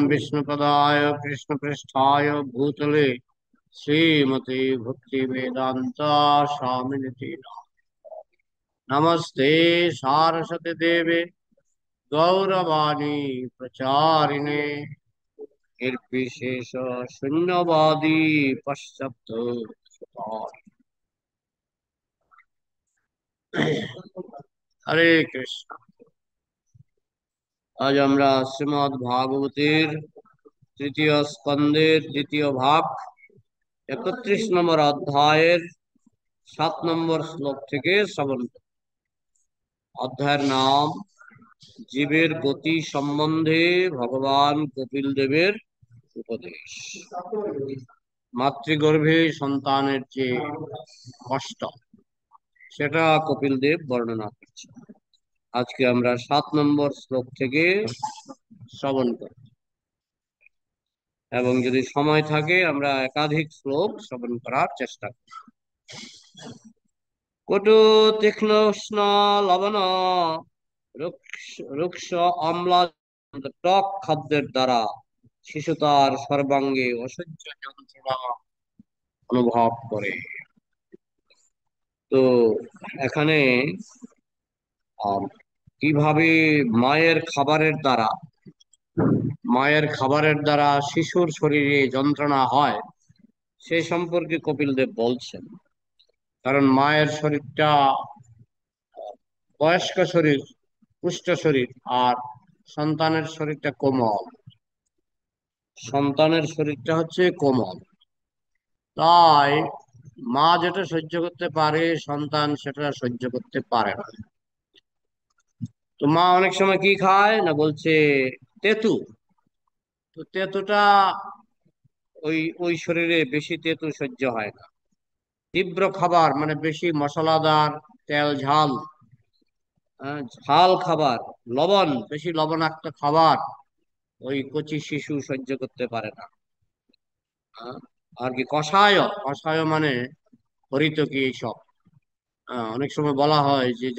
विष्णुपदाय कृष्णपृष्ठाय भूतले श्रीमते भक्ति वेदांता स्वामिनिति नमस्ते सारस्वती देवे गौरवाणी प्रचारिणे निर्विशेष शून्यवादी पश्चात् हरे कृष्ण। आज আমরা শ্রীমদ্ ভাগবতের তৃতীয় স্কন্ধের দ্বিতীয় ভাগ 31 নম্বর অধ্যায়ের 7 নম্বর শ্লোক থেকে শ্রবণ করব। অধ্যায়ের নাম জীবের গতি সম্বন্ধে ভগবান কপিল দেবের উপদেশ। মাতৃগর্ভে সন্তানের যে কষ্ট সেটা কপিল দেব বর্ণনা করছে। আজকে আমরা 7 নম্বর শ্লোক থেকে শ্রবণ করব এবং যদি সময় থাকে আমরা একাধিক শ্লোক শ্রবণ করার চেষ্টা করব। কটু তীক্ষ্ণ উষ্ণ লবণ রুক্ষ অম্লা টক খাদ্যের দ্বারা শিশু তার সর্বাঙ্গে অসহ্য যন্ত্রণা অনুভব করে। তো এখানে কিভাবে মায়ের খাবারের দ্বারা শিশুর শরীরে যন্ত্রণা হয় সে সম্পর্কে কপিল দেব বলছেন। কারণ মায়ের শরীরটা বয়স্ক শরীর, পুষ্ট শরীর, আর সন্তানের শরীরটা কোমল। সন্তানের শরীরটা হচ্ছে কোমল, তাই মা যেটা সহ্য করতে পারে সন্তান সেটা সহ্য করতে পারে না। তো মা অনেক সময় কি খায় না, বলছে তেতু। তো তেতুটা ওই ওই শরীরে বেশি তেতু সহ্য হয় না। তীব্র খাবার মানে বেশি মশলাদার, তেল ঝাল, ঝাল খাবার, লবণ, বেশি লবণাক্ত খাবার ওই কচি শিশু সহ্য করতে পারে না। আর কি কষায় কষায় মানে হরিতকি এইসব। অনেক সময় বলা হয় যে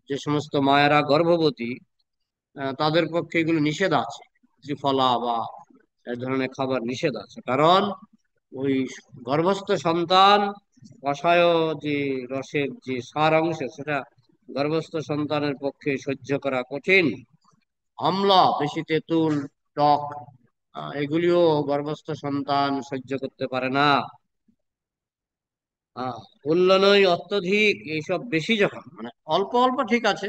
যে সমস্ত মায়েরা গর্ভবতী তাদের পক্ষে এগুলো নিষেধ আছে। ত্রিফলা বা এই ধরনের খাবার নিষেধ আছে, কারণ ওই গর্ভস্থ সন্তান কষায় যে রসের যে সার অংশ সেটা গর্ভস্থ সন্তানের পক্ষে সহ্য করা কঠিন। আমলা, বেশি তেঁতুল, টক, এগুলিও গর্ভস্থ সন্তান সহ্য করতে পারে না। উল্লনই অত্যধিক, এইসব বেশি যখন মানে অল্প অল্প ঠিক আছে,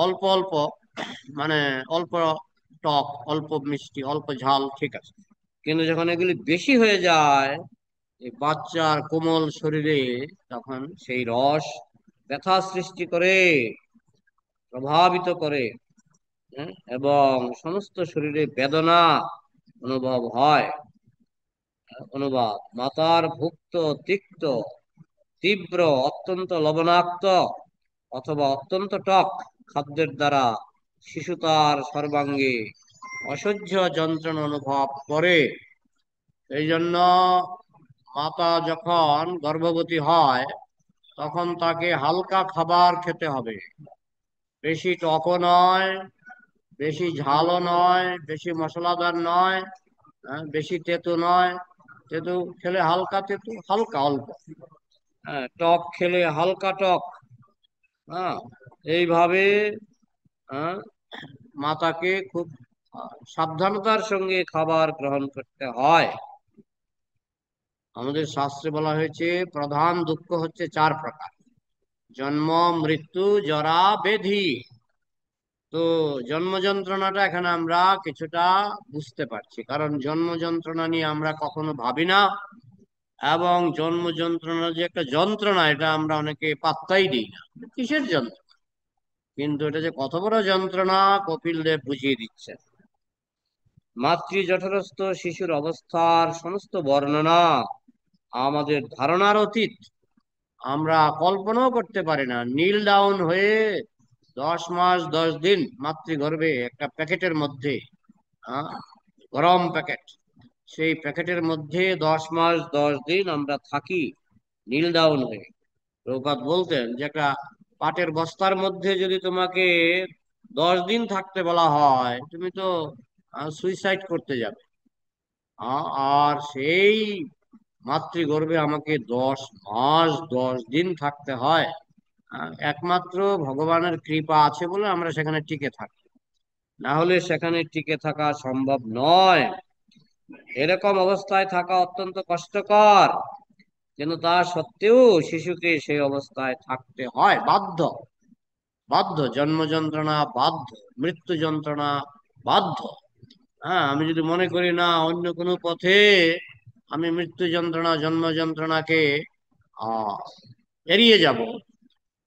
অল্প অল্প মানে অল্প টক, অল্প মিষ্টি, অল্প ঝাল ঠিক আছে, কিন্তু যখন এগুলি বেশি হয়ে যায় এই বাচ্চার কোমল শরীরে, তখন সেই রস ব্যথা সৃষ্টি করে, প্রভাবিত করে, এবং সমস্ত শরীরে বেদনা অনুভব হয়। অনুবাদ: মাতার ভুক্ত, তিক্ত, তীব্র, অত্যন্ত লবণাক্ত অথবা অত্যন্ত টক খাদ্যের দ্বারা শিশু তার সর্বাঙ্গে অসহ্য যন্ত্রণা অনুভব করে। এই জন্য মাতা যখন গর্ভবতী হয় তখন তাকে হালকা খাবার খেতে হবে। বেশি টকও নয়, বেশি ঝালও নয়, বেশি মশলাদার নয়, বেশি তেতো নয়। তেতো খেলে হালকা তেতো, হালকা অল্প, টক খেলে হালকা টক। হ্যাঁ, এইভাবে মাতাকে খুব সাবধানতার সঙ্গে খাবার গ্রহণ করতে হয়। আমাদের শাস্ত্রে বলা হয়েছে প্রধান দুঃখ হচ্ছে 4 প্রকার: জন্ম, মৃত্যু, জরা, ব্যাধি। তো জন্ম যন্ত্রণাটা এখানে আমরা কিছুটা বুঝতে পারছি, কারণ জন্ম যন্ত্রণা নিয়ে আমরা কখনো ভাবি না, এবং জন্ম যন্ত্রণা যে একটা যন্ত্রণা এটা আমরা অনেকে পাত্তাই দিই না, কিসের যন্ত্রণা। কিন্তু এটা যে কত বড় যন্ত্রণা কপিল দেব বুঝিয়ে দিচ্ছেন। মাতৃ জঠরস্থ শিশুর অবস্থার সমস্ত বর্ণনা আমাদের ধারণার অতীত, আমরা কল্পনাও করতে পারি না। নীল ডাউন হয়ে 10 মাস 10 দিন মাতৃগর্ভে একটা প্যাকেটের মধ্যে, গরম প্যাকেট, সেই প্যাকেটের মধ্যে 10 মাস 10 দিন আমরা থাকি নীল ডাউন হয়ে। প্রভুপাদ বলতেন যে একটা পাটের বস্তার মধ্যে যদি তোমাকে 10 দিন থাকতে বলা হয়, তুমি তো সুইসাইড করতে যাবে। আর সেই মাতৃগর্ভে আমাকে 10 মাস 10 দিন থাকতে হয়। একমাত্র ভগবানের কৃপা আছে বলে আমরা সেখানে টিকে থাকি, না হলে সেখানে টিকে থাকা সম্ভব নয়। এরকম অবস্থায় থাকা অত্যন্ত কষ্টকর, কিন্তু তা সত্ত্বেও শিশুকে সেই অবস্থায় থাকতে হয়, বাধ্য। বাধ্য, জন্ম যন্ত্রণা বাধ্য, মৃত্যু যন্ত্রণা বাধ্য। আমি যদি মনে করি না অন্য কোনো পথে আমি মৃত্যু যন্ত্রণা জন্ম যন্ত্রণাকে আহ এড়িয়ে যাব,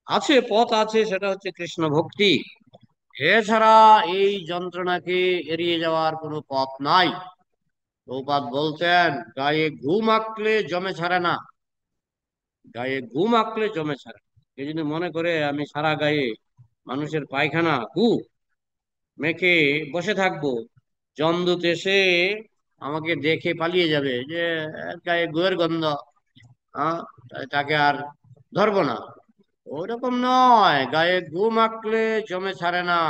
আছে পথ আছে, সেটা হচ্ছে কৃষ্ণ ভক্তি। এছাড়া এই যন্ত্রণাকে এড়িয়ে যাওয়ার কোনো পথ নাই। প্রভুপাদ বলতেন, গায়ে ঘুম আঁকলে জমে ছাড়ে না, গায়ে ঘুম আঁকলে জমে ছাড়ে না। কেউ যদি মনে করে আমি সারা গায়ে মানুষের পায়খানা গু মেখে বসে থাকবো, যমদূত এসে আমাকে দেখে পালিয়ে যাবে যে গায়ে গুয়ের গন্ধ, আহ তাকে আর ধরবো না, ওরকম নয়। গায়ে গু মাখলে জমে ছাড়ে না,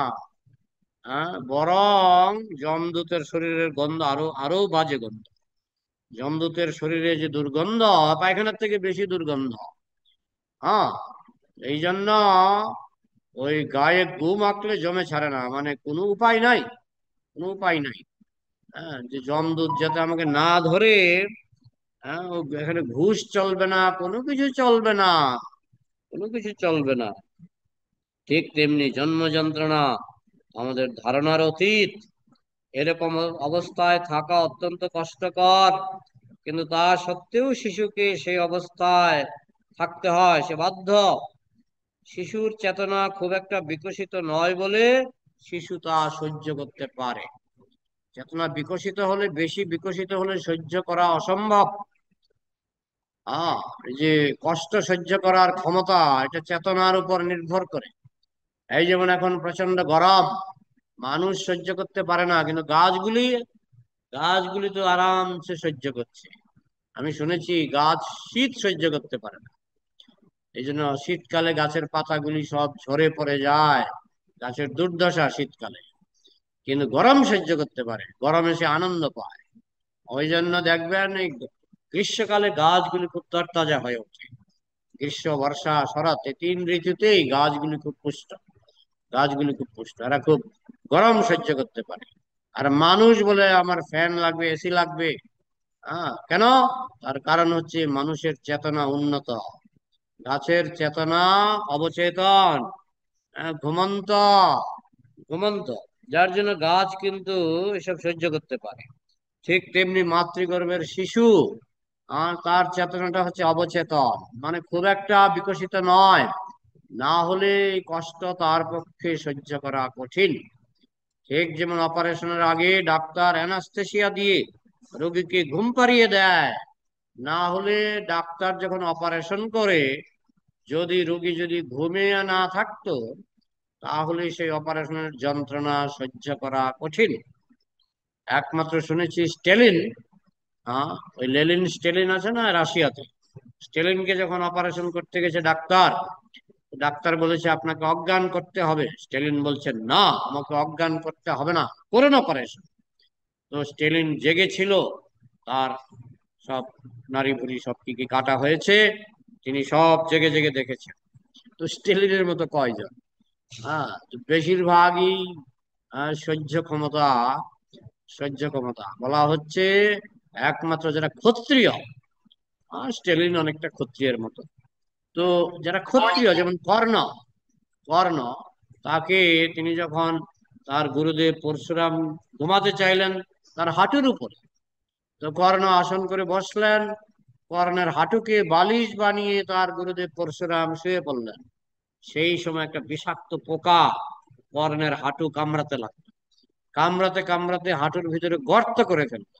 বরং যমদূতের শরীরের গন্ধ আরো আরো বাজে গন্ধ। যমদূতের শরীরে যে দুর্গন্ধ, পায়খানার থেকে বেশি দুর্গন্ধ। হ্যাঁ, এই জন্য ওই গায়ে গু মাখলে জমে ছাড়ে না, মানে কোনো উপায় নাই, কোনো উপায় নাই। যে যমদূত যাতে আমাকে না ধরে, এখানে ঘুষ চলবে না, কোনো কিছু চলবে না, কোনো কিছু চলবে না। ঠিক তেমনি জন্ম যন্ত্রণা আমাদের ধারণার অতীত। এরকম অবস্থায় থাকা অত্যন্ত কষ্টকর, কিন্তু তা সত্ত্বেও শিশুকে সেই অবস্থায় থাকতে হয়, সে বাধ্য। শিশুর চেতনা খুব একটা বিকশিত নয় বলে শিশু তা সহ্য করতে পারে। চেতনা বিকশিত হলে, বেশি বিকশিত হলে সহ্য করা অসম্ভব। এই যে কষ্ট সহ্য করার ক্ষমতা, এটা চেতনার উপর নির্ভর করে। এই যেমন এখন প্রচন্ড গরম, মানুষ সহ্য করতে পারে না, কিন্তু গাছগুলি গাছগুলি তো আরামসে সহ্য করছে। আমি শুনেছি গাছ শীত সহ্য করতে পারে না, এই জন্য শীতকালে গাছের পাতাগুলি সব ঝরে পড়ে যায়, গাছের দুর্দশা শীতকালে। কিন্তু গরম সহ্য করতে পারে, গরমে সে আনন্দ পায়। ওই জন্য দেখবেন এই গ্রীষ্মকালে গাছগুলি খুব তরতাজা হয়ে ওঠে। গ্রীষ্ম বর্ষা শরৎ, এই 3 ঋতুতেই গাছগুলি খুব পুষ্ট, গাছগুলি খুব পুষ্ট, এরা খুব গরম সহ্য করতে পারে। আর মানুষ বলে আমার ফ্যান লাগবে, এসি লাগবে। কেন? তার কারণ হচ্ছে মানুষের চেতনা উন্নত, গাছের চেতনা অবচেতন, ঘুমন্ত, ঘুমন্ত, যার জন্য গাছ কিন্তু এসব সহ্য করতে পারে। ঠিক তেমনি মাতৃগর্ভের শিশু, তার চেতনাটা হচ্ছে অবচেতন, মানে খুব একটা বিকশিত নয়, না হলে এই কষ্ট তার পক্ষে সহ্য করা কঠিন। ঠিক যেমন অপারেশনের আগে ডাক্তার অ্যানাস্থেসিয়া দিয়ে রোগীকে ঘুম পাড়িয়ে দেয়, না হলে ডাক্তার যখন অপারেশন করে, যদি রোগী ঘুমিয়ে না থাকতো, তাহলে সেই অপারেশনের যন্ত্রণা সহ্য করা কঠিন। একমাত্র শুনেছি স্টেলিন, ওই লেলিন স্টেলিন আছে না রাশিয়াতে, স্টেলিনকে যখন অপারেশন করতে গেছে ডাক্তার, ডাক্তার বলেছে আপনাকে অজ্ঞান করতে হবে, স্টেলিন বলছেন না, আমাকে অজ্ঞান করতে হবে না, করুন অপারেশন। তো স্টেলিন জেগেছিল, তার সব নাড়ি ভুড়ি সব কি কি কাটা হয়েছে, তিনি সব জেগে জেগে দেখেছেন। তো স্টেলিনের মতো কয়জন? তো বেশিরভাগই সহ্য ক্ষমতা, সহ্য ক্ষমতা বলা হচ্ছে একমাত্র যারা ক্ষত্রিয়, স্টেলিন অনেকটা ক্ষত্রিয়ের মতো। তো যারা ক্ষত্রিয়, যেমন কর্ণ, কর্ণ তাকে তিনি যখন তার গুরুদেব পরশুরাম ঘুমাতে চাইলেন তার হাঁটুর উপরে, তো কর্ণ আসন করে বসলেন, কর্ণের হাঁটুকে বালিশ বানিয়ে তার গুরুদেব পরশুরাম শুয়ে পড়লেন। সেই সময় একটা বিষাক্ত পোকা কর্ণের হাঁটু কামড়াতে লাগলো, কামড়াতে কামড়াতে হাঁটুর ভিতরে গর্ত করে ফেললো,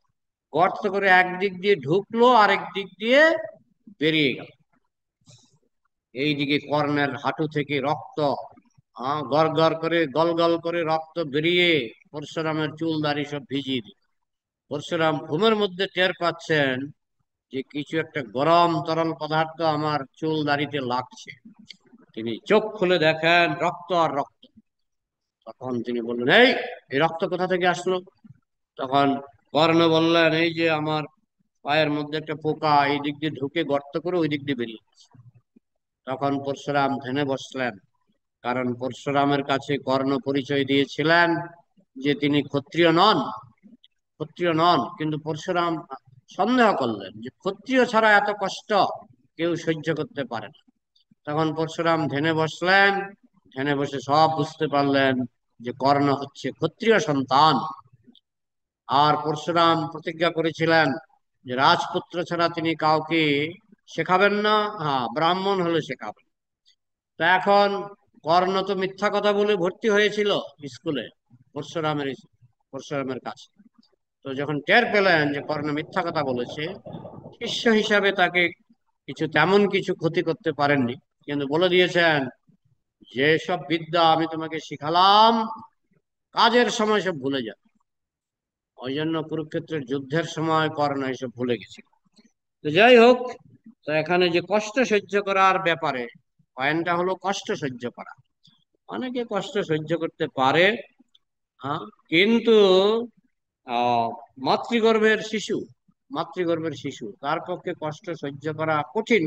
গর্ত করে একদিক দিয়ে ঢুকলো, আরেক দিক দিয়ে বেরিয়ে গেল। এইদিকে কর্ণের হাঁটু থেকে রক্ত গড় গড় করে, গল গল করে রক্ত বেরিয়ে পরশুরামের চুল দাড়ি সব ভিজিয়ে দিল। পরশুরাম ঘুমের মধ্যে টের পাচ্ছেন যে কিছু একটা গরম তরল পদার্থ আমার চুল দাড়িতে লাগছে। তিনি চোখ খুলে দেখেন রক্ত আর রক্ত। তখন তিনি বললেন, এই এই রক্ত কোথা থেকে আসলো? তখন কর্ণ বললেন, এই যে আমার পায়ের মধ্যে একটা পোকা এই দিক দিয়ে ঢুকে গর্ত করে ওই দিক দিয়ে বেরিয়ে গেছে। তখন পরশুরাম ধ্যানে বসলেন, কারণ পরশুরামের কাছে কর্ণ পরিচয় দিয়েছিলেন যে তিনি ক্ষত্রিয় নন, ক্ষত্রিয় নন। কিন্তু পরশুরাম সন্দেহ করলেন যে ক্ষত্রিয় ছাড়া এত কষ্ট কেউ সহ্য করতে পারে না। তখন পরশুরাম ধ্যানে বসলেন, ধ্যানে বসে সব বুঝতে পারলেন যে কর্ণ হচ্ছে ক্ষত্রিয় সন্তান। আর পরশুরাম প্রতিজ্ঞা করেছিলেন যে রাজপুত্র ছাড়া তিনি কাউকে শেখাবেন না, হ্যাঁ ব্রাহ্মণ হলে শেখাবেন। তো এখন কর্ণ তো মিথ্যা কথা বলে ভর্তি হয়েছিল স্কুলে, পরশুরামের পরশুরামের কাছে। তো যখন টের পেলেন যে কর্ণ মিথ্যা কথা বলেছে, শিষ্য হিসাবে তাকে কিছু তেমন কিছু ক্ষতি করতে পারেননি, কিন্তু বলে দিয়েছেন যে সব বিদ্যা আমি তোমাকে শিখালাম, কাজের সময় সব ভুলে যাবে। ওই জন্য কুরুক্ষেত্রের যুদ্ধের সময় কর্ণ এসব ভুলে গেছিল। তো যাই হোক, তো এখানে যে কষ্ট সহ্য করার ব্যাপারে পয়েন্টটা হলো কষ্ট সহ্য করা। অনেকে কষ্ট সহ্য করতে পারে, হ্যাঁ, কিন্তু আহ মাতৃগর্ভের শিশু, মাতৃগর্ভের শিশু তার পক্ষে কষ্ট সহ্য করা কঠিন।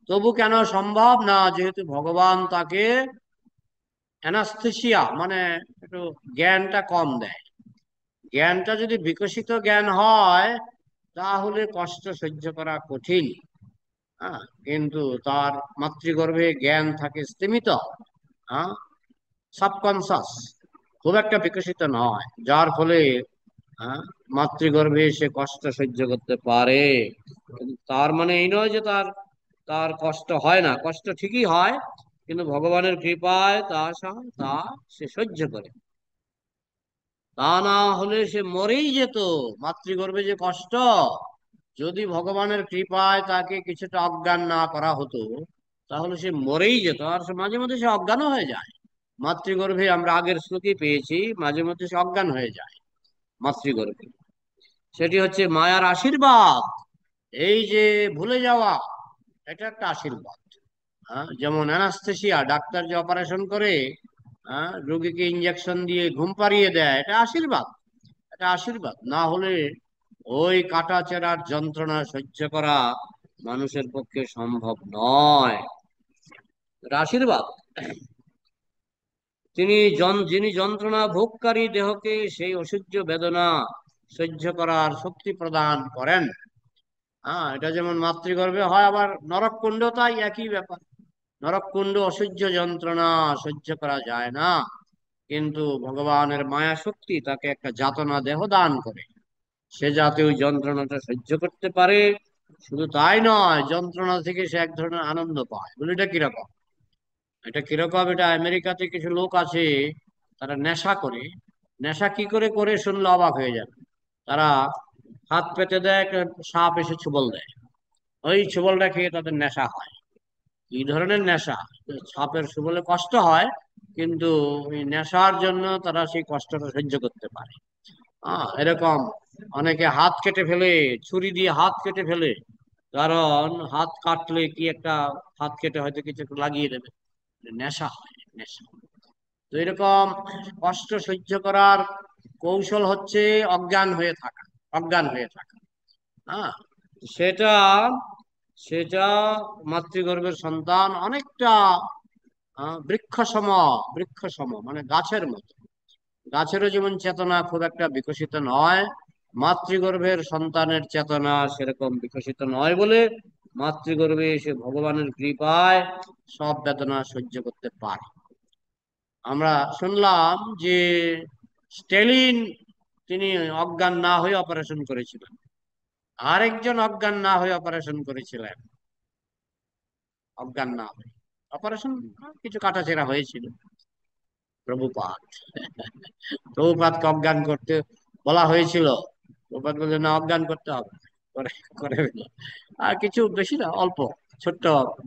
তবু কেন সম্ভব না, যেহেতু ভগবান তাকে অ্যানাস্থেসিয়া মানে একটু জ্ঞানটা কম দেয়। জ্ঞানটা যদি বিকশিত জ্ঞান হয় তাহলে কষ্ট সহ্য করা কঠিন। হ্যাঁ, কিন্তু তার মাতৃগর্ভে জ্ঞান থাকে স্তিমিত, হ্যাঁ, সাবকনসাস, খুব একটা বিকশিত নয়, যার ফলে হ্যাঁ মাতৃগর্ভে সে কষ্ট সহ্য করতে পারে। কিন্তু তার মানে এই নয় যে তার তার কষ্ট হয় না, কষ্ট ঠিকই হয়, কিন্তু ভগবানের কৃপায় তা সে সহ্য করে। তা না হলে সে মরেই যেত। মাতৃগর্ভে যে কষ্ট, যদি ভগবানের কৃপায় তাকে কিছুটা অজ্ঞান না করা হতো তাহলে সে মরেই যেত। আর সে মাঝে মধ্যে সে অজ্ঞানও হয়ে যায় মাতৃগর্ভে, আমরা আগের শ্লোকে পেয়েছি, মাঝে মধ্যে সে অজ্ঞান হয়ে যায় মাতৃগর্ভে। সেটি হচ্ছে মায়ার আশীর্বাদ। এই যে ভুলে যাওয়া, এটা একটা আশীর্বাদ। হ্যাঁ, যেমন অ্যানাস্থেসিয়া, ডাক্তার যে অপারেশন করে, হ্যাঁ, রোগীকে ইঞ্জেকশন দিয়ে ঘুম পাড়িয়ে দেয়, এটা আশীর্বাদ। এটা আশীর্বাদ না হলে ওই কাটা চেরার যন্ত্রণা সহ্য করা মানুষের পক্ষে সম্ভব নয়। এটা আশীর্বাদ। যিনি যন্ত্রণা ভোগকারী দেহকে সেই অসহ্য বেদনা সহ্য করার শক্তি প্রদান করেন। হ্যাঁ, এটা যেমন মাতৃগর্ভে হয়, আবার নরককুণ্ড তাই একই ব্যাপার। নরককুণ্ড অসহ্য যন্ত্রণা সহ্য করা যায় না, কিন্তু ভগবানের মায়া শক্তি তাকে একটা যাতনা দেহ দান করে, সে যাতে ওই যন্ত্রণাটা সহ্য করতে পারে। শুধু তাই নয়, যন্ত্রণা থেকে সে এক ধরনের আনন্দ পায়। বলে এটা কিরকম, এটা কিরকম, এটা আমেরিকাতে কিছু লোক আছে, তারা নেশা করে। নেশা কি করে করে শুনলে অবাক হয়ে যাবে। তারা হাত পেতে দেয়, একটা সাপ এসে ছোবল দেয়, ওই ছোবলটা খেয়ে তাদের নেশা হয়। এই ধরনের নেশা, সাপের ছোবলে কষ্ট হয়, কিন্তু ওই নেশার জন্য তারা সেই কষ্টটা সহ্য করতে পারে। এরকম অনেকে হাত কেটে ফেলে, ছুরি দিয়ে হাত কেটে ফেলে, কারণ হাত কাটলে কি একটা, হাত কেটে হয়তো কিছু একটু লাগিয়ে দেবে, নেশা হয়, নেশা। তো এরকম কষ্ট সহ্য করার কৌশল হচ্ছে অজ্ঞান হয়ে থাকা, অজ্ঞান হয়ে থাকা। হ্যাঁ, সেটা সেটা মাতৃগর্ভের সন্তান অনেকটা বৃক্ষ সম, বৃক্ষ সম মানে গাছের মতো। গাছেরও যেমন চেতনা খুব একটা বিকশিত নয়, মাতৃগর্ভের সন্তানের চেতনা সেরকম বিকশিত নয় বলে মাতৃগর্ভে এসে ভগবানের কৃপায় সব বেদনা সহ্য করতে পারে। আমরা শুনলাম যে স্টেলিন, তিনি অজ্ঞান না হয়ে অপারেশন করেছিলেন, আরেকজন অজ্ঞান না হয়ে অপারেশন করেছিলেন, অজ্ঞান না হয়ে অপারেশন, কিছু কাটাছেঁড়া হয়েছিল। প্রভুপাদ, প্রভুপাদকে অজ্ঞান করতে বলা হয়েছিল, প্রভুপাদ বললেন না, অজ্ঞান করতে হবে না। করে করে ফেলল। আর কিছু বেশি না, অল্প ছোট্ট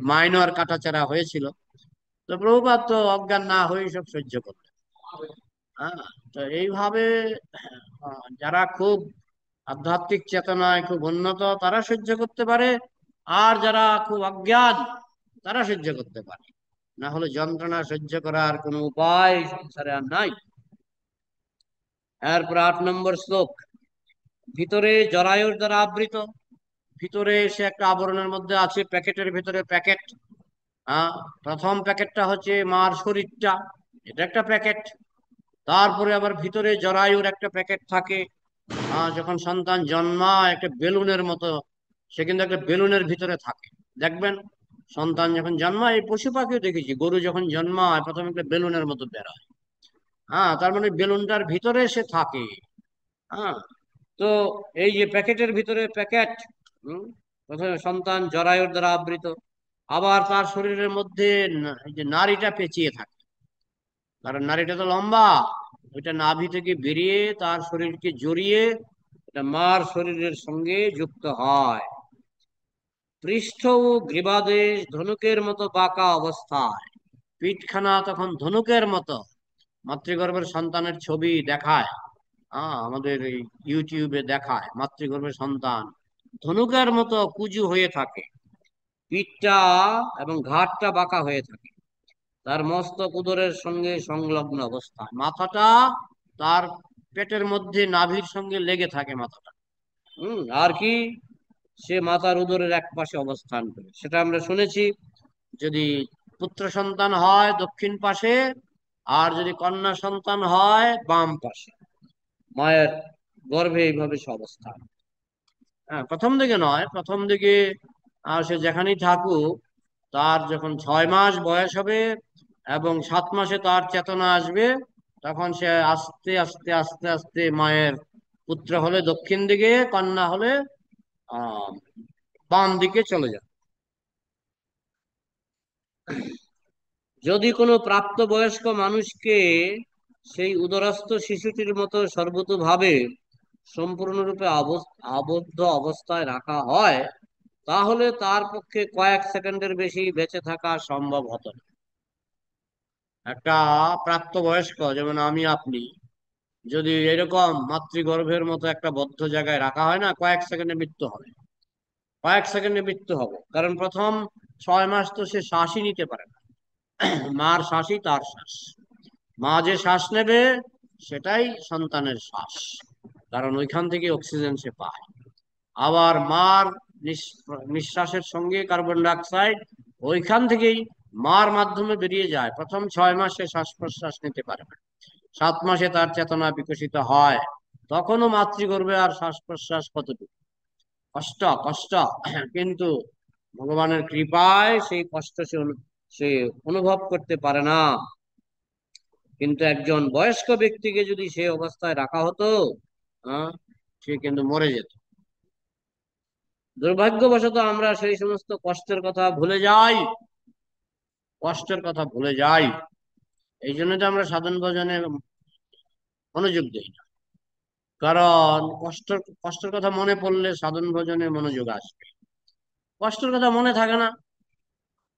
মাইনর কাটাছেঁড়া হয়েছিল। তো প্রভুপাদ তো অজ্ঞান না হয়ে সব সহ্য করতেন। হ্যাঁ, তো এইভাবে যারা খুব আধ্যাত্মিক চেতনায় খুব উন্নত তারা সহ্য করতে পারে, আর যারা খুব অজ্ঞান তারা সহ্য করতে পারে। না হলে যন্ত্রণা সহ্য করার কোনো উপায় সংসারে আর নাই। এরপর 8 নম্বর শ্লোক। ভিতরে জরায়ুর দ্বারা আবৃত। ভিতরে সে একটা আবরণের মধ্যে আছে, প্যাকেটের ভিতরে প্যাকেট। আহ প্রথম প্যাকেটটা হচ্ছে মার শরীরটা, এটা একটা প্যাকেট। তারপরে আবার ভিতরে জরায়ুর একটা প্যাকেট থাকে। যখন সন্তান জন্মায় একটা বেলুনের মতো, সে কিন্তু একটা বেলুনের ভিতরে থাকে। দেখবেন সন্তান যখন জন্মায়, এই পশু পাখিও দেখেছি, গরু যখন জন্মায় প্রথমে একটা বেলুনের মতো বেরোয়। তার মানে বেলুনটার ভিতরে সে থাকে। হ্যাঁ। তো এই যে প্যাকেটের ভিতরে প্যাকেট, প্রথমে সন্তান জরায়ুর দ্বারা আবৃত। আবার তার শরীরের মধ্যে এই যে নাড়িটা পেঁচিয়ে থাকে, কারণ নাড়িটা তো লম্বা। ওইটা নাভি থেকে বেরিয়ে তার শরীরকে জড়িয়ে এটা মার শরীরের সঙ্গে যুক্ত হয়। পৃষ্ঠ ও গ্রীবাদেশ ধনুকের মতো বাঁকা অবস্থায়, পিঠখানা তখন ধনুকের মতো। মাতৃগর্ভের সন্তানের ছবি দেখায়, আমাদের এই ইউটিউবে দেখায়, মাতৃগর্ভের সন্তান ধনুকের মতো কুজু হয়ে থাকে। পিঠটা এবং ঘাড়টা বাঁকা হয়ে থাকে। তার মস্তক উদরের সঙ্গে সংলগ্ন অবস্থায়, মাথাটা তার পেটের মধ্যে নাভির সঙ্গে লেগে থাকে মাথাটা। আর কি, সে মাতার উদরের এক পাশে অবস্থান করে, সেটা আমরা শুনেছি। যদি পুত্র সন্তান হয় দক্ষিণ পাশে, আর যদি কন্যা সন্তান হয় বাম পাশে। মায়ের গর্ভে এইভাবে সে অবস্থান। প্রথম দিকে নয়, প্রথম দিকে সে যেখানেই থাকুক, তার যখন 6 মাস বয়স হবে এবং 7 মাসে তার চেতনা আসবে, তখন সে আস্তে আস্তে আস্তে আস্তে মায়ের, পুত্র হলে দক্ষিণ দিকে, কন্যা হলে আহ বাম দিকে চলে যায়। যদি কোনো প্রাপ্তবয়স্ক মানুষকে সেই উদরস্থ শিশুটির মতো সর্বতোভাবে সম্পূর্ণরূপে আবদ্ধ অবস্থায় রাখা হয়, তাহলে তার পক্ষে কয়েক সেকেন্ডের বেশি বেঁচে থাকা সম্ভব হতো না। একটা প্রাপ্তবয়স্ক যেমন আমি আপনি, যদি এরকম মাতৃগর্ভের মতো একটা বদ্ধ জায়গায় রাখা হয় না, কয়েক সেকেন্ডে মৃত্যু হবে। কয়েক সেকেন্ডে মৃত্যু হবে, কারণ প্রথম 6 মাস তো সে শ্বাসই নিতে পারে না। মার শ্বাসই তার শ্বাস। মা যে শ্বাস নেবে সেটাই সন্তানের শ্বাস, কারণ ওইখান থেকে অক্সিজেন সে পায়। আবার মার নিঃশ্বাসের সঙ্গে কার্বন ডাইঅক্সাইড ওইখান থেকেই মার মাধ্যমে বেরিয়ে যায়। প্রথম 6 মাসে শ্বাস প্রশ্বাস নিতে পারে না। 7 মাসে তার চেতনা বিকশিত হয়। তখনও মাতৃগর্ভে আর শ্বাস প্রশ্বাস কতটুকু কষ্ট কষ্ট, কিন্তু ভগবানের কৃপায় সেই কষ্ট সে অনুভব করতে পারে না। কিন্তু একজন বয়স্ক ব্যক্তিকে যদি সে অবস্থায় রাখা হতো, সে কিন্তু মরে যেত। দুর্ভাগ্যবশত আমরা সেই সমস্ত কষ্টের কথা ভুলে যাই, কষ্টের কথা ভুলে যাই। এই জন্য তো আমরা সাধন ভজনে মনোযোগ দিই না, কারণ কষ্টের কষ্টের কথা মনে পড়লে সাধন ভজনে মনোযোগ আসবে। কষ্টের কথা মনে থাকে না,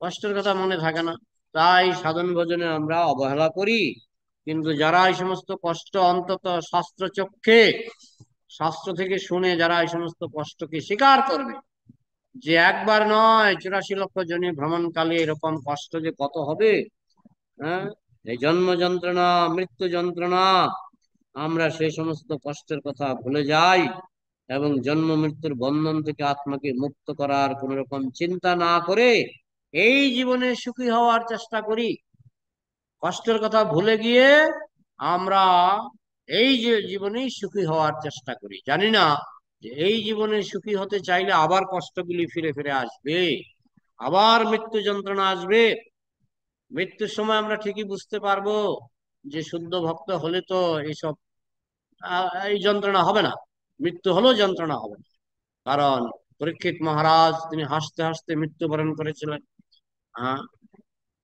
কষ্টের কথা মনে থাকে না, তাই সাধন ভজনে আমরা অবহেলা করি। কিন্তু যারা এই সমস্ত কষ্ট অন্তত শাস্ত্র চক্ষে, শাস্ত্র থেকে শুনে যারা এই সমস্ত কষ্টকে স্বীকার করবে, যে একবার নয় 84 লক্ষ জনী ভ্রমণকালে এরকম কষ্ট যে কত হবে, হ্যাঁ, এই জন্ম যন্ত্রণা, মৃত্যু যন্ত্রণা, আমরা সেই সমস্ত কষ্টের কথা ভুলে যাই এবং জন্ম মৃত্যুর বন্ধন থেকে আত্মাকে মুক্ত করার কোন রকম চিন্তা না করে এই জীবনে সুখী হওয়ার চেষ্টা করি। কষ্টের কথা ভুলে গিয়ে আমরা এই যে জীবনেই সুখী হওয়ার চেষ্টা করি, জানি না যে এই জীবনে সুখী হতে চাইলে আবার কষ্টগুলি ফিরে ফিরে আসবে, আবার মৃত্যু যন্ত্রণা আসবে। মৃত্যুর সময় আমরা ঠিকই বুঝতে পারবো যে শুদ্ধ ভক্ত হলে তো এইসব এই যন্ত্রণা হবে না, মৃত্যু হলেও যন্ত্রণা হবে না। কারণ পরীক্ষিত মহারাজ তিনি হাসতে হাসতে মৃত্যুবরণ করেছিলেন। হ্যাঁ,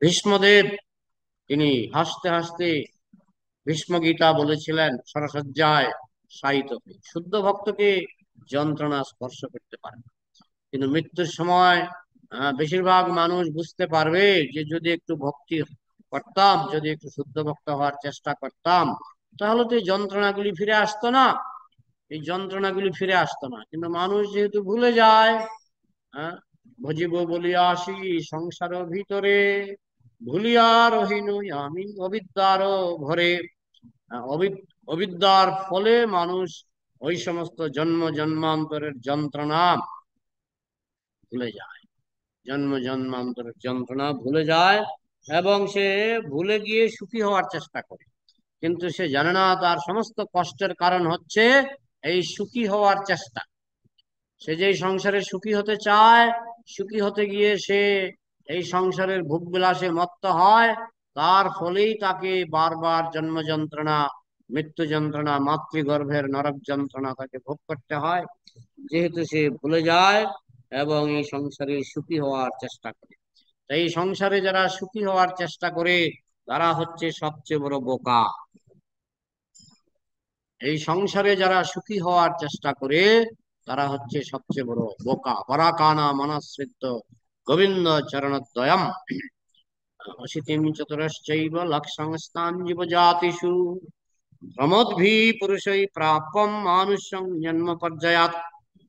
ভীষ্মদেব তিনি হাসতে হাসতে ভীষ্ম গীতা বলেছিলেন সরসজ্জায় শায়িত হয়ে। শুদ্ধ ভক্তকে যন্ত্রণা স্পর্শ করতে পারে না। কিন্তু মৃত্যুর সময় বেশিরভাগ মানুষ বুঝতে পারবে যে যদি একটু ভক্তি করতাম, যদি একটু শুদ্ধ ভক্ত হওয়ার চেষ্টা করতাম, তাহলে তো এই যন্ত্রণাগুলি ফিরে আসতো না, এই যন্ত্রণাগুলি ফিরে আসতো না। কিন্তু মানুষ যেহেতু ভুলে যায়, হ্যাঁ, ভজিব বলিয়া আসি সংসার ভিতরে, ভুলিয়া রহিনু আমি অবিদ্যার ভরে। অবিদ্যার ফলে মানুষ ওই সমস্ত জন্ম জন্মান্তরের যন্ত্রণা ভুলে যায়, জন্ম জন্মান্তরের যন্ত্রণা ভুলে যায়, এবং সে ভুলে গিয়ে সুখী হওয়ার চেষ্টা করে। কিন্তু সে জানে না তার সমস্ত কষ্টের কারণ হচ্ছে এই সুখী হওয়ার চেষ্টা। সে যেই সংসারে সুখী হতে চায়, সুখী হতে গিয়ে সে এই সংসারের ভোগ বিলাসে মত্ত হয়, তার ফলেই তাকে বারবার জন্ম যন্ত্রণা, মৃত্যু যন্ত্রণা, মাতৃগর্ভের নরক যন্ত্রণা তাকে ভোগ করতে হয়, যেহেতু সে ভুলে যায় এবং এই সংসারে সুখী হওয়ার চেষ্টা করে। তাই এই সংসারে যারা সুখী হওয়ার চেষ্টা করে তারা হচ্ছে সবচেয়ে বড় বোকা। এই সংসারে যারা সুখী হওয়ার চেষ্টা করে তারা হচ্ছে সবচেয়ে বড় বোকা। পরাকানা মনস্বৃত্ত গোবিন্দ চরণদ্বয়ম অশীতিম চতুরশ্চৈব লক্ষংস্তান জীবজাতিষু প্রমোদ্ভি পুরুষৈ প্রাপ্যম মানুষ্যং জন্ম পর্যায়াৎ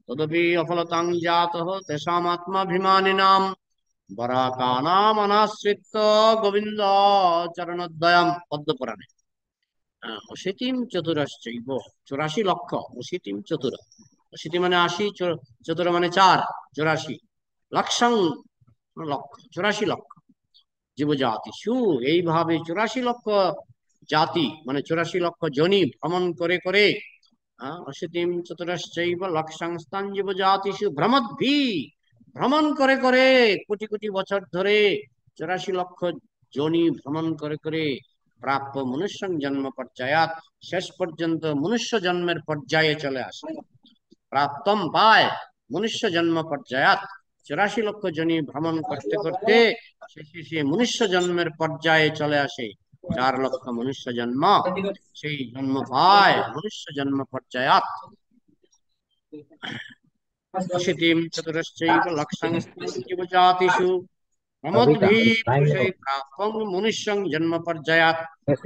তদপি অফলতাং জাতঃ তেষামাত্মাভিমানিনাম বরাকানাম অনাশ্রিত গোবিন্দ চরণদ্বয়ম। পদ্মপুরাণে। অশীতিম চতুরশ্চৈব, 84 লক্ষ। অশীতিম চতুর, অশীতি মানে 80, চতুর মানে 4, 84 লক্ষং লক্ষ, 84 লক্ষ জীবজাতিষু, এইভাবে 84 লক্ষ জাতি মানে 84 লক্ষ জনি ভ্রমণ করে করে অশীতিম চতুরশ্চৈব লক্ষংস্তান জীবজাতিষু ভ্রমদ্ভি, ভ্রমণ করে করে কোটি কোটি বছর ধরে 84 লক্ষ জনি ভ্রমণ করে করে প্রাপ্য মনুষ্য জন্ম পর্যায়াত, শেষ পর্যন্ত মনুষ্য জন্মের পর্যায়ে চলে আসে। প্রাপ্তম পায় মনুষ্য জন্ম পর্যায়াত, 84 লক্ষ জনি ভ্রমণ করতে করতে শেষে সে মনুষ্য জন্মের পর্যায়ে চলে আসে। 4 লক্ষ মনুষ্য জন্ম, সেই জন্ম পায় মনুষ্য জন্ম পর্যায়াত। অশীতিম চতুরশ্চৈব লক্ষংস্তান জীবজাতিষু প্রমোদ্ভি পুরুষৈ প্রাপ্যং মনুষ্যং জন্ম পর্যায়াত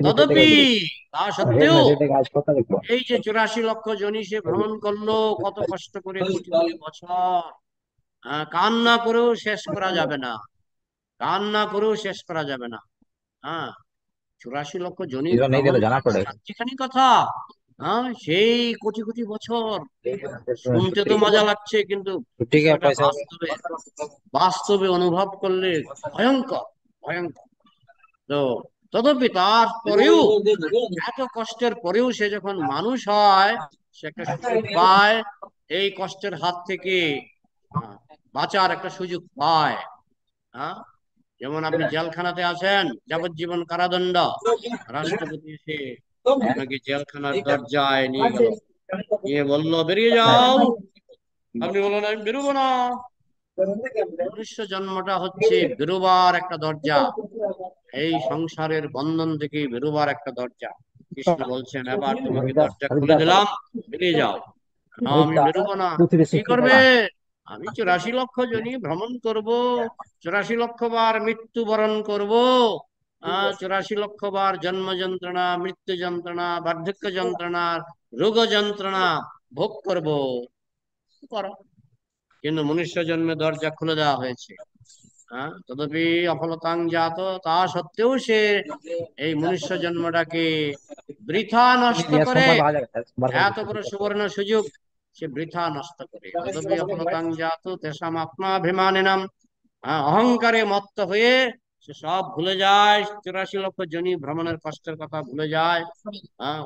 তদপি, তা সত্ত্বেও এই যে 84 লক্ষ জনি সে ভ্রমণ করলো কত কষ্ট করে, কোটি কোটি বছর, কান্না করেও শেষ করা যাবে না, কান্না করেও শেষ করা যাবে না। হ্যাঁ, 84 লক্ষ জনি ভ্রমণ যেখানে কথা, হ্যাঁ সেই কোটি কোটি বছর শুনতে তো মজা লাগছে, কিন্তু বিষয়টা বাস্তবে বাস্তবে অনুভব করলে ভয়ঙ্কর, ভয়ঙ্কর। তো তথাপি তারপরেও, এত কষ্টের পরেও সে যখন মানুষ হয়, সে একটা সুযোগ পায়, এই কষ্টের হাত থেকে বাঁচার একটা সুযোগ পায়। হ্যাঁ, যেমন আপনি জেলখানাতে আছেন, যাবজ্জীবন কারাদণ্ড, রাষ্ট্রপতি এসে আপনাকে জেলখানার দরজায় নিয়ে গেল, নিয়ে বললো বেরিয়ে যাও, আপনি বললেন আমি বেরোবো না। মনুষ্য জন্মটা হচ্ছে বেরোবার একটা দরজা, এই সংসারের বন্ধন থেকে বেরোবার একটা দরজা। কৃষ্ণ বলছেন এবার তোমাকে দরজা খুলে দিলাম, বেরিয়ে যাও। না আমি বেরোবো না। কি করবে? আমি 84 লক্ষ জনি ভ্রমণ করব, 84 লক্ষ বার মৃত্যুবরণ করব, 84 লক্ষ বার জন্ম যন্ত্রণা, মৃত্যু যন্ত্রণা, বার্ধক্য যন্ত্রণা, রোগ যন্ত্রণা ভোগ করব। করো। কিন্তু মনুষ্য জন্মে দরজা খুলে দেওয়া হয়েছে। তদপি অফলতাং জাত, তা সত্ত্বেও সে এই মনুষ্য জন্মটাকে বৃথা নষ্ট করে, এত বড় সুবর্ণ সুযোগ সে বৃথা নষ্ট করে। তদপি অফলতাং জাত তেষাম আত্মাভিমানিনাম, অহংকারে মত্ত হয়ে সে সব ভুলে যায়, 84 লক্ষ জনি ভ্রমণের কষ্টের কথা ভুলে যায়।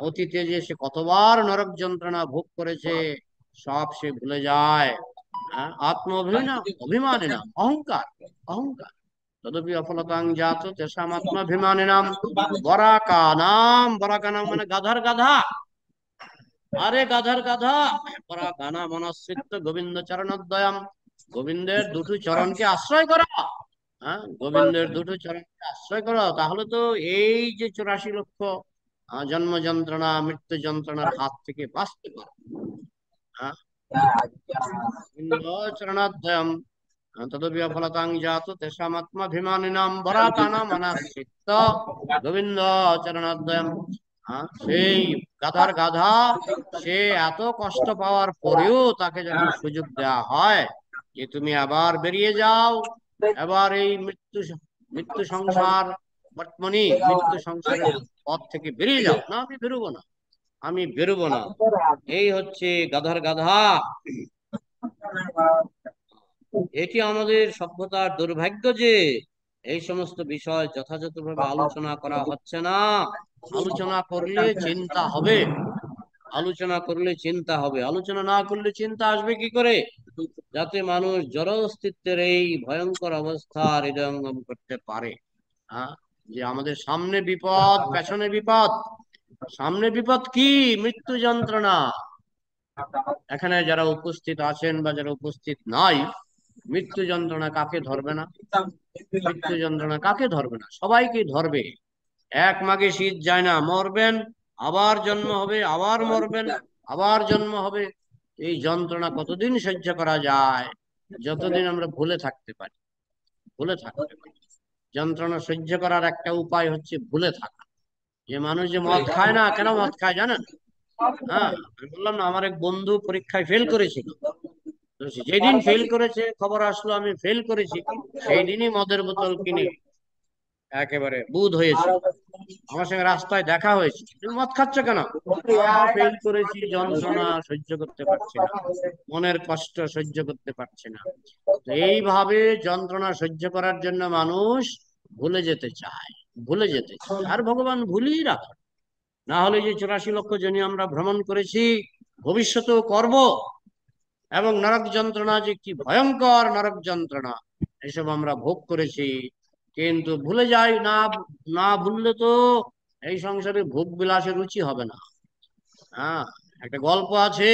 অতীতে যে সে কতবার নরক যন্ত্রণা ভোগ করেছে সব সে ভুলে যায়। অভিমানিনাম, অহংকার, অহংকার। তদপি অফলতাং জাত তেষাম আত্মাভিমানিনাম বরাকানাম, বরাকানাম মানে গাধার গাধা, আরে গাধার গাধা, বরাকানাম অনাশ্রিত গোবিন্দ চরণদ্বয়ম, গোবিন্দের দুটো চরণকে আশ্রয় করা। গোবিন্দের দুটো চরণকে আশ্রয় করো, তাহলে তো এই যে 84 লক্ষ জন্ম যন্ত্রণা, মৃত্যু যন্ত্রণার হাত থেকে বাঁচতে পারো। চরণাদ্বয়ম তদপি অফলতাং জাত তেষামাত্মাভিমানিনাম বরাকানাম অনাশ্রিত গোবিন্দ চরণাদ্বয়ম। সেই গাধার গাধা, সে এত কষ্ট পাওয়ার পরেও তাকে যখন সুযোগ দেওয়া হয় যে তুমি আবার বেরিয়ে যাও, এবার এই মৃত্যু মৃত্যু সংসার বর্তমানে মৃত্যু সংসারের পথ থেকে বেরিয়ে যাও, না আমি বেরোবো না। আমি বেরোবো না। এই হচ্ছে গাধার গাধা। এটি আমাদের সভ্যতার দুর্ভাগ্য যে এই সমস্ত বিষয় যথাযথভাবে আলোচনা করা হচ্ছে না। আলোচনা করলে চিন্তা হবে, আলোচনা করলে চিন্তা হবে, আলোচনা না করলে চিন্তা আসবে কি করে? যাতে মানুষ জড় অস্তিত্বের এই ভয়ঙ্কর অবস্থার হৃদয়ঙ্গম করতে পারে। হ্যাঁ, যে আমাদের সামনে বিপদ, পেছনে বিপদ। সামনে বিপদ কি? মৃত্যু যন্ত্রণা। এখানে যারা উপস্থিত আছেন বা যারা উপস্থিত নাই, মৃত্যু যন্ত্রণা কাকে ধরবে না? মৃত্যু যন্ত্রণা কাকে ধরবে না? সবাইকে ধরবে। এক মাঘে শীত যায় না, মরবেন, আবার জন্ম হবে, আবার মরবেন, আবার জন্ম হবে। এই যন্ত্রণা কতদিন সহ্য করা যায়? যতদিন আমরা ভুলে থাকতে পারি, ভুলে থাকতে পারি। যন্ত্রণা সহ্য করার একটা উপায় হচ্ছে ভুলে থাকা। যে মানুষ যে মদ খায় না, কেন মদ খায় জানেন? হ্যাঁ, আমি বললাম না, আমার এক বন্ধু পরীক্ষায় ফেল করেছিল। তো যেদিন ফেল করেছে, খবর আসলো আমি ফেল করেছি, সেই দিনই মদের বোতল কিনে একেবারে বুঁদ হয়েছিল। আমার সঙ্গে রাস্তায় দেখা হয়েছে, তুমি মদ খাচ্ছ কেন? ফেল করেছি, যন্ত্রণা সহ্য করতে পারছি না, মনের কষ্ট সহ্য করতে পারছি না। তো এইভাবে যন্ত্রণা সহ্য করার জন্য মানুষ ভুলে যেতে চায়, ভুলে যেতে চায়। আর ভগবান ভুলিয়ে রাখে। না হলে যে 84 লক্ষ জনি আমরা ভ্রমণ করেছি, ভবিষ্যতেও করব, এবং নরক যন্ত্রণা যে কি ভয়ঙ্কর নরক যন্ত্রণা, এসব আমরা ভোগ করেছি। কিন্তু ভুলে যাই না, না ভুললে তো এই সংসারে ভোগ বিলাসের রুচি হবে না। হ্যাঁ, একটা গল্প আছে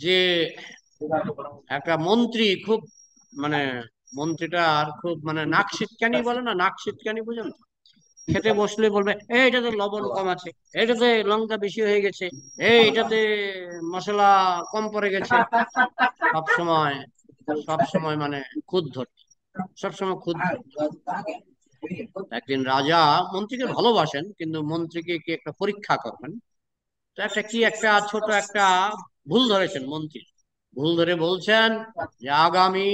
যে একটা মন্ত্রী খুব, মানে মন্ত্রীটার খুব মানে নাক সিটকানি বলে না, নাক সিটকানি বুঝেন তো? খেতে বসলে বলবে, এই এটাতে লবণ কম আছে, এটাতে লঙ্কা বেশি হয়ে গেছে, এই এটাতে মশলা কম পড়ে গেছে। সব সময়, সব সময় মানে খুঁত ধরত, সবসময় খুঁত ধরত। একদিন রাজা মন্ত্রীকে ভালোবাসেন, কিন্তু মন্ত্রীকে কি একটা পরীক্ষা করবেন। তো একটা কি একটা ছোট একটা ভুল ধরেছেন মন্ত্রী। ভুল ধরে বলছেন যে আগামী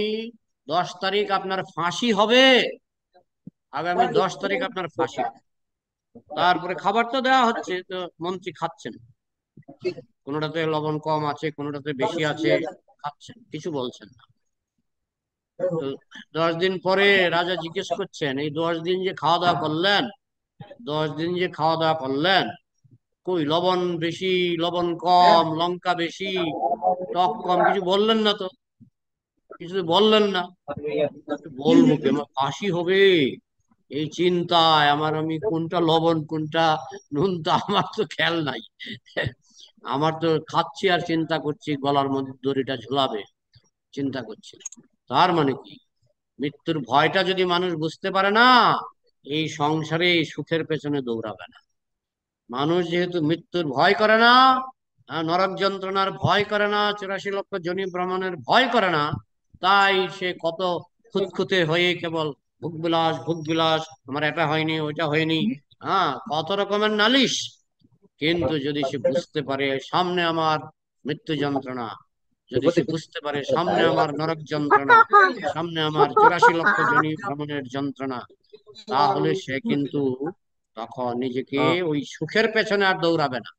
10 তারিখ আপনার ফাঁসি হবে, আগামী 10 তারিখ আপনার ফাঁসি হবে। তারপরে খাবার তো দেওয়া হচ্ছে, তো মন্ত্রী খাচ্ছেন, কোনোটাতে লবণ কম আছে, কোনোটাতে বেশি আছে, খাচ্ছেন, কিছু বলছেন না। তো 10 দিন পরে রাজা জিজ্ঞেস করছেন, এই 10 দিন যে খাওয়া দাওয়া করলেন, 10 দিন যে খাওয়া দাওয়া করলেন, কই লবণ বেশি, লবণ কম, লঙ্কা বেশি, টক কম, কিছু বললেন না তো, কিছু তো বললেন না। বলবো কি, আমার কাশি হবে এই চিন্তায় আমার, আমি কোনটা লবণ কোনটা নুন তো আমার তো খেয়াল নাই। আমার তো খাচ্ছি আর চিন্তা করছি গলার মধ্যে দড়িটা ঝুলাবে, চিন্তা করছি। তার মানে কি, মৃত্যুর ভয়টা যদি মানুষ বুঝতে পারে না, এই সংসারে এই সুখের পেছনে দৌড়াবে না। মানুষ যেহেতু মৃত্যুর ভয় করে না, নরক যন্ত্রণার ভয় করে না, 84 লক্ষ জনি ভ্রমণের ভয় করে না, তাই সে কত খুঁতখুঁতে হয়ে কেবল ভোগ বিলাস, ভোগ বিলাস, আমার এটা হয়নি, ওইটা হয়নি, হ্যাঁ, কত রকমের নালিশ। কিন্তু যদি সে বুঝতে পারে সামনে আমার মৃত্যু যন্ত্রণা, যদি সে বুঝতে পারে সামনে আমার নরক যন্ত্রণা, সামনে আমার 84 লক্ষ জনি ভ্রমণের যন্ত্রণা, তাহলে সে কিন্তু তখন নিজেকে ওই সুখের পেছনে আর দৌড়াবে না,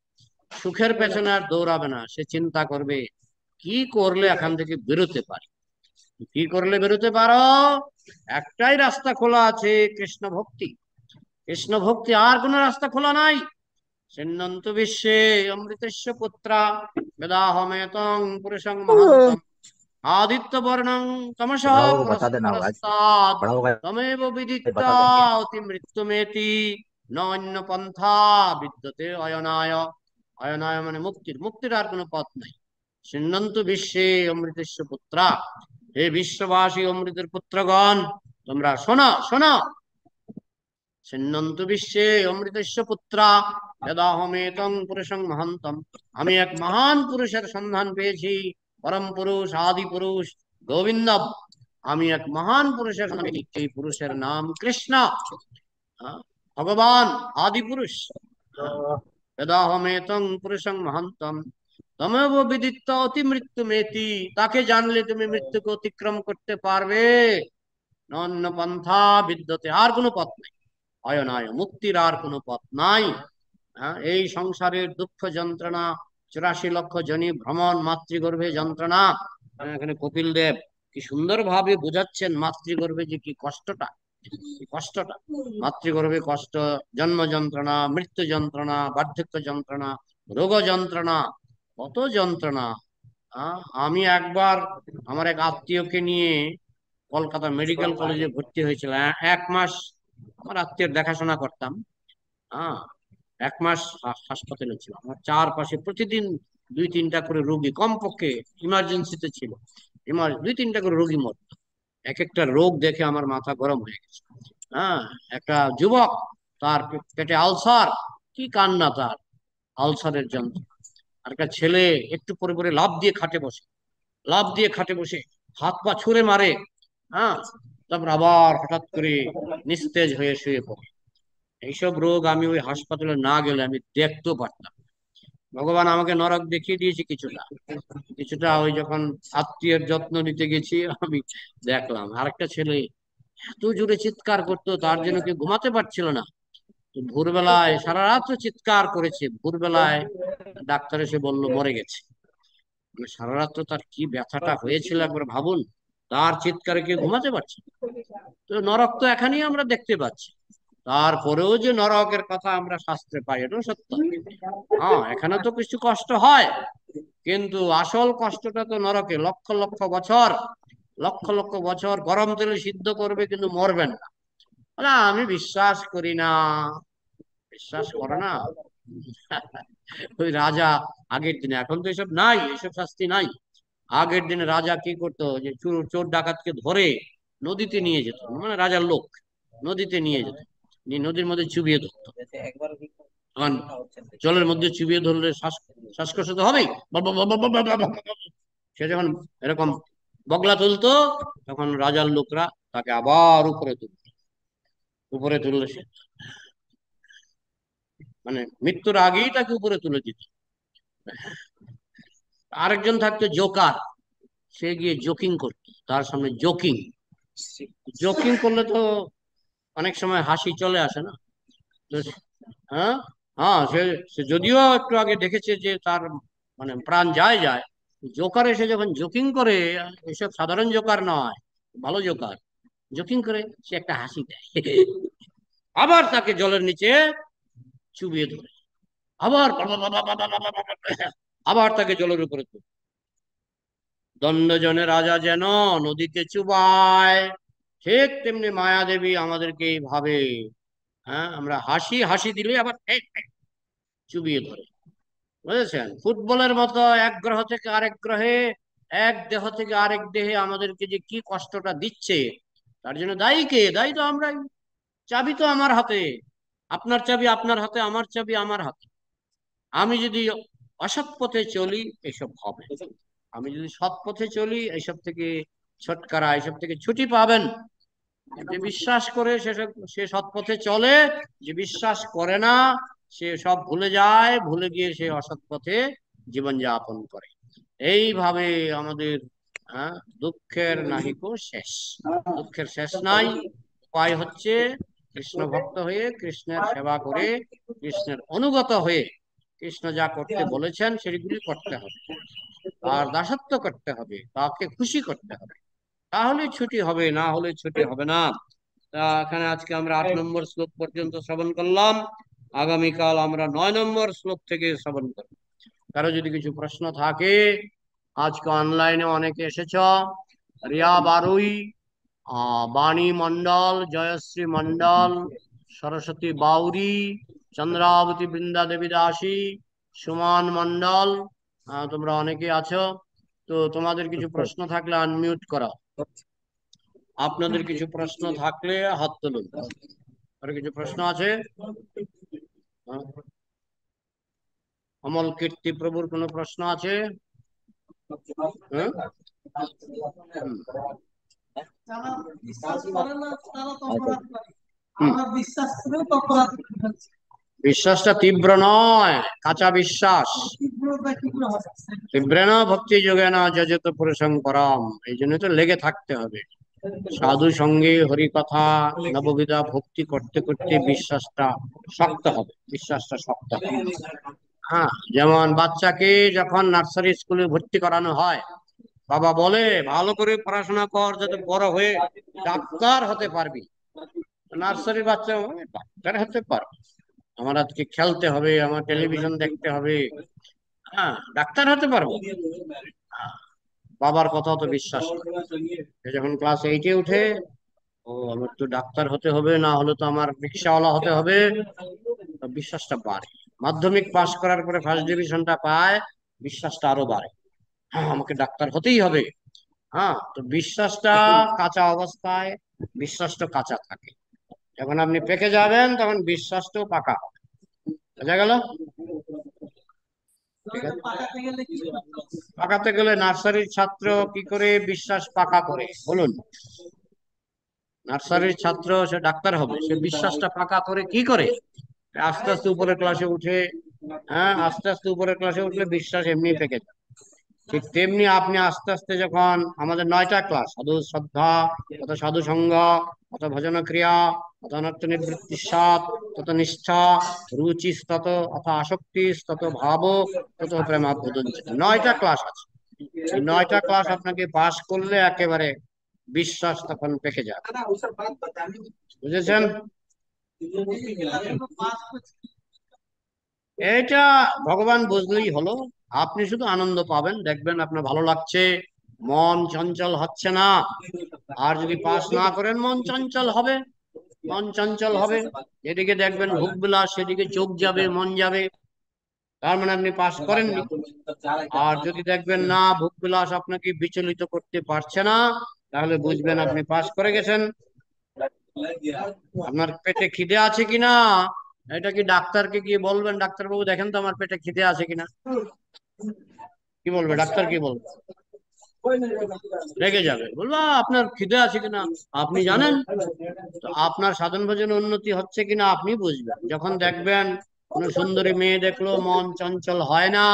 সুখের পেছনে আর দৌড়াবে না। সে চিন্তা করবে কি করলে এখান থেকে বেরোতে পারি। কি করলে বেরোতে পারো? একটাই রাস্তা খোলা আছে, কৃষ্ণ ভক্তি। কৃষ্ণ ভক্তি, আর কোনো রাস্তা খোলা নাই। সিন্নন্তু বিশ্বে অমৃতস্য পুত্রা বেদাহমেতং পুরুষং মহান্তম আদিত্য বর্ণং তমসঃ पढ़ाओ बता देना आज। পরস্তাৎ पढ़ाओ তমেব বিদিত্বা बता देंगे। অতি মৃত্যুমেতি নন্য পন্থা বিদ্যতে অয়নায়। অয়নায় মানে মুক্তির, মুক্তির আর কোনো পথ নাই। সিন্নন্তু বিশ্বে অমৃতস্য পুত্রা, হে বিশ্ববাসী অমৃতের পুত্রগণ, তোমরা শোনো, শোনো। সিন্নন্তু বিশ্বে অমৃতস্য পুত্রা যদাহমেতং পুরুষং মহান্তম, আমি এক মহান পুরুষের সন্ধান পেয়েছি, পরম পুরুষ, আদি পুরুষ, গোবিন্দ। আমি এক মহান পুরুষের সন্ধান পেয়েছি, এই পুরুষের নাম কৃষ্ণ, ভগবান, আদি পুরুষ। যদাহমেতং পুরুষং মহান্তম তমেব বিদিত্য অতি মৃত্যু মেতি, তাকে জানলে তুমি মৃত্যুকে অতিক্রম করতে পারবে। নন্য পন্থা বিদ্যতে, আর কোনো পথ নেই। অয়নায়, মুক্তির আর কোনো পথ নাই। হ্যাঁ, এই সংসারের দুঃখ যন্ত্রণা, 84 লক্ষ জনি ভ্রমণ, মাতৃগর্ভে যন্ত্রণা। এখানে কপিল দেব কি সুন্দর ভাবে বোঝাচ্ছেন মাতৃগর্ভে যে কি কষ্টটা, কি কষ্টটা। মাতৃগর্ভে কষ্ট, জন্ম যন্ত্রণা, মৃত্যু যন্ত্রণা, বার্ধক্য যন্ত্রণা, রোগ যন্ত্রণা, কত যন্ত্রণা। আমি একবার আমার এক আত্মীয়কে নিয়ে কলকাতা মেডিকেল কলেজে ভর্তি হয়েছিলাম। 1 মাস আমার আত্মীয়ের দেখাশোনা করতাম। হ্যাঁ, 1 মাস হাসপাতালে ছিল। আমার চারপাশে প্রতিদিন 2-3টা করে রোগী কমপক্ষে ইমার্জেন্সিতে ছিল। 2-3টা করে রোগী মরত। এক একটা রোগ দেখে আমার মাথা গরম হয়ে গেছে। হ্যাঁ, একটা যুবক, তার পেটে আলসার, কি কান্না তার, আলসারের যন্ত্রণা। আর একটা ছেলে একটু পরে পরে লাফ দিয়ে খাটে বসে, লাফ দিয়ে খাটে বসে হাত পা ছুঁড়ে মারে। হ্যাঁ, তারপর আবার হঠাৎ করে নিস্তেজ হয়ে শুয়ে পড়ে। এইসব রোগ আমি ওই হাসপাতালে না গেলে আমি দেখতেও পারতাম। ভগবান আমাকে নরক দেখিয়ে দিয়েছে কিছুটা, কিছুটা ওই যখন আত্মীয়ের যত্ন নিতে গেছি আমি দেখলাম। আরেকটা ছেলে এত জোরে চিৎকার করতো, তার জন্য কেউ ঘুমাতে পারছিল না। তো ভোরবেলায় সারা রাত চিৎকার করেছে, ভোরবেলায় ডাক্তার এসে বললো মরে গেছে। মানে সারা রাত তার কি ব্যথাটা হয়েছিল একবার ভাবুন, তার চিৎকারে কেউ ঘুমাতে পারছে না। তো নরক তো এখানেই আমরা দেখতে পাচ্ছি। তারপরেও যে নরকের কথা আমরা শাস্ত্রে পাই, এটাও সত্য। হ্যাঁ, এখানে তো কিছু কষ্ট হয়, কিন্তু আসল কষ্টটা তো নরকে। লক্ষ লক্ষ বছর, লক্ষ লক্ষ বছর গরম তেলে সিদ্ধ করবে কিন্তু মরবেন না। না, আমি বিশ্বাস করি না। বিশ্বাস করে না। ওই রাজা আগের দিনে, এখন তো এসব নাই, এসব শাস্তি নাই। আগের দিনে রাজা কি করতো, যে চোর চোর ডাকাতকে ধরে নদীতে নিয়ে যেত, মানে রাজার লোক নদীতে নিয়ে যেত, নিয়ে নদীর মধ্যে চুবিয়ে ধরতো। তখন জলের মধ্যে চুবিয়ে ধরলে শ্বাসকষ্ট তো হবেই। সে যখন এরকম বগলা তুলতো, তখন রাজার লোকরা তাকে আবার উপরে তুলতো। উপরে তুললে সে মানে মৃত্যুর আগেই তাকে উপরে তুলে দিত। আরেকজন থাকতো জোকার, সে গিয়ে জোকিং করতো তার সামনে। জোকিং, জোকিং করলে তো অনেক সময় হাসি চলে আসে না? তো হ্যাঁ, হ্যাঁ, সে সে যদিও একটু আগে দেখেছে যে তার মানে প্রাণ যায় যায়, জোকার এসে যখন জোকিং করে, এসব সাধারণ জোকার নয়, ভালো জোকার, জোকিং করে সে একটা হাসি দেয়। আবার তাকে জলের নিচে চুবিয়ে ধরে, আবার আবার তাকে জলের উপরে তুলে। দণ্ডজনে রাজা যেন নদীকে চুবায়, ঠিক তেমনি মায়াদেবী আমাদেরকে এইভাবে, হ্যাঁ, আমরা হাসি হাসি দিলে আবার চুবিয়ে ধরে। বুঝেছেন? ফুটবলের মতো এক গ্রহ থেকে আরেক গ্রহে, এক দেহ থেকে আরেক দেহে আমাদেরকে যে কি কষ্টটা দিচ্ছে, তার জন্য দায়ী কে? দায়ী তো আমরাই। চাবি তো আমার হাতে, আপনার চাবি আপনার হাতে, আমার চাবি আমার হাতে। আমি যদি অসৎ পথে চলি এসব হবে, আমি যদি সৎ পথে চলি এসব থেকে ছটকারা, এসব থেকে ছুটি পাবেন। যে বিশ্বাস করে সে সৎ পথে চলে, যে বিশ্বাস করে না সে সব ভুলে যায়, ভুলে গিয়ে সে অসৎ পথে জীবন যাপন করে। এইভাবে আমাদের, হ্যাঁ, দুঃখের নাহিকো শেষ, দুঃখের শেষ নাই। উপায় হচ্ছে কৃষ্ণ ভক্ত হয়ে, কৃষ্ণের সেবা করে, কৃষ্ণের অনুগত হয়ে, কৃষ্ণ যা করতে বলেছেন সেগুলি করতে হবে, আর দাসত্ব করতে হবে, তাকে খুশি করতে হবে। তাহলে ছুটি হবে, না হলে ছুটি হবে না। তা এখানে আজকে আমরা 8 নম্বর শ্লোক পর্যন্ত শ্রবণ করলাম। আগামীকাল আমরা 9 নম্বর শ্লোক থেকে শ্রবণ করব। কারো যদি কিছু প্রশ্ন থাকে, আজকে অনলাইনে অনেকে এসেছ, রিয়া বারুই, বাণী মন্ডল, জয়শ্রী মন্ডল, সরস্বতী বাউরি, চন্দ্রাবতী বৃন্দা দেবী দাসী, সুমান মন্ডল, তোমরা অনেকে আছো। তো তোমাদের কিছু প্রশ্ন থাকলে আনমিউট করো। আপনাদের কিছু প্রশ্ন থাকলে হাত তুলুন। আর কিছু প্রশ্ন আছে? অমল কীর্তি প্রভুর কোনো প্রশ্ন আছে? হ্যাঁ, বিশ্বাসটা তীব্র নয়, কাঁচা বিশ্বাস। তীব্রেণ ভক্তি যোগেন যজত পুরুষং পরম, এই জন্য তো লেগে থাকতে হবে। সাধু সঙ্গে হরি কথা নববিধা ভক্তি করতে করতে বিশ্বাসটা শক্ত হবে, বিশ্বাসটা শক্ত হবে। হ্যাঁ, যেমন বাচ্চাকে যখন নার্সারি স্কুলে ভর্তি করানো হয়, বাবা বলে ভালো করে পড়াশোনা কর যাতে বড় হয়ে ডাক্তার হতে পারবি। নার্সারির বাচ্চা বলে, ডাক্তার হতে পারবো? আমার আজকে খেলতে হবে, আমার টেলিভিশন দেখতে হবে, হ্যাঁ ডাক্তার হতে পারবো? আহ, বাবার কথা তো বিশ্বাস করে। সে যখন ক্লাস 8-এ উঠে, ও আমার তো ডাক্তার হতে হবে, না হলে তো আমার রিক্সাওয়ালা হতে হবে, তো বিশ্বাসটা বাড়ে। মাধ্যমিক পাশ করার পরে ফার্স্ট ডিভিশনটা পায়, বিশ্বাসটা আরো বাড়ে। হ্যাঁ আমাকে ডাক্তার হতেই হবে। হ্যাঁ, তো বিশ্বাসটা কাঁচা অবস্থায় বিশ্বাসটা কাঁচা থাকে, যখন আপনি পেকে যাবেন তখন বিশ্বাসটাও পাকা হবে। বোঝা গেল? ঠিক আছে। পাকাতে গেলে নার্সারির ছাত্র কি করে বিশ্বাস পাকা করে বলুন? নার্সারির ছাত্র সে ডাক্তার হবে, সে বিশ্বাসটা পাকা করে কি করে? আস্তে আস্তে উপরের ক্লাসে উঠে, হ্যাঁ আস্তে আস্তে উপরের ক্লাসে উঠলে বিশ্বাস এমনি পেকে যায়। ঠিক তেমনি আপনি আস্তে আস্তে যখন আমাদের 9টা ক্লাস, সাধু শ্রদ্ধা, কত সাধু সঙ্গ, কত ভজন ক্রিয়া, কত অনর্থ নিবৃত্তি সাত, তত নিষ্ঠা, রুচি তত, অথ আসক্তি তত ভাব, তত প্রেমাবোধন। 9টা ক্লাস আছে। এই 9টা ক্লাস আপনাকে পাশ করলে একেবারে বিশ্বাস তখন পেকে যাবে। বুঝেছেন? এটা ভগবান বুঝলেই হলো। আপনি শুধু আনন্দ পাবেন, দেখবেন আপনার ভালো লাগছে, মন চঞ্চল হচ্ছে না। আর যদি পাস না করেন মন চঞ্চল হবে, মন চঞ্চল হবে, এদিকে দেখবেন ভোগ বিলাস, সেদিকে চোখ যাবে, মন যাবে, তার মানে আপনি পাস করেননি। আর যদি দেখবেন না ভোগ বিলাস আপনাকে বিচলিত করতে পারছে না, তাহলে বুঝবেন আপনি পাস করে গেছেন। আপনার পেটে খিদে আছে কিনা, এটা কি ডাক্তারকে গিয়ে বলবেন, ডাক্তারবাবু দেখেন তো আমার পেটে খিদে আছে কিনা? কি বলবে ডাক্তার, কি বলবে? রেগে যাবে, বলবা আপনার খিদে আছে কিনা আপনি জানেন? তো আপনার সাধন ভজনে উন্নতি হচ্ছে কিনা আপনি বুঝবেন যখন দেখবেন কোন সুন্দরী মেয়ে দেখলো মন চঞ্চল হয় না,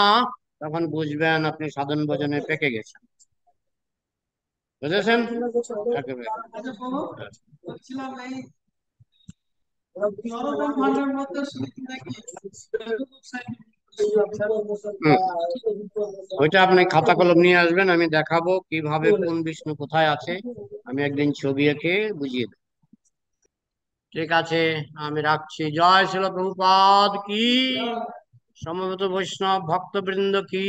তখন বুঝবেন আপনি সাধন ভজনে পেকে গেছেন। বুঝেছেন? একেবারে। হুম, ওইটা আপনি খাতা কলম নিয়ে আসবেন, আমি দেখাবো কিভাবে কোন বিষ্ণু কোথায় আছে, আমি একদিন ছবি এঁকে বুঝিয়ে দেবো। ঠিক আছে, আমি রাখছি। জয় শিল প্রভুপাদ কি, সমবেত বৈষ্ণব ভক্তবৃন্দ কি।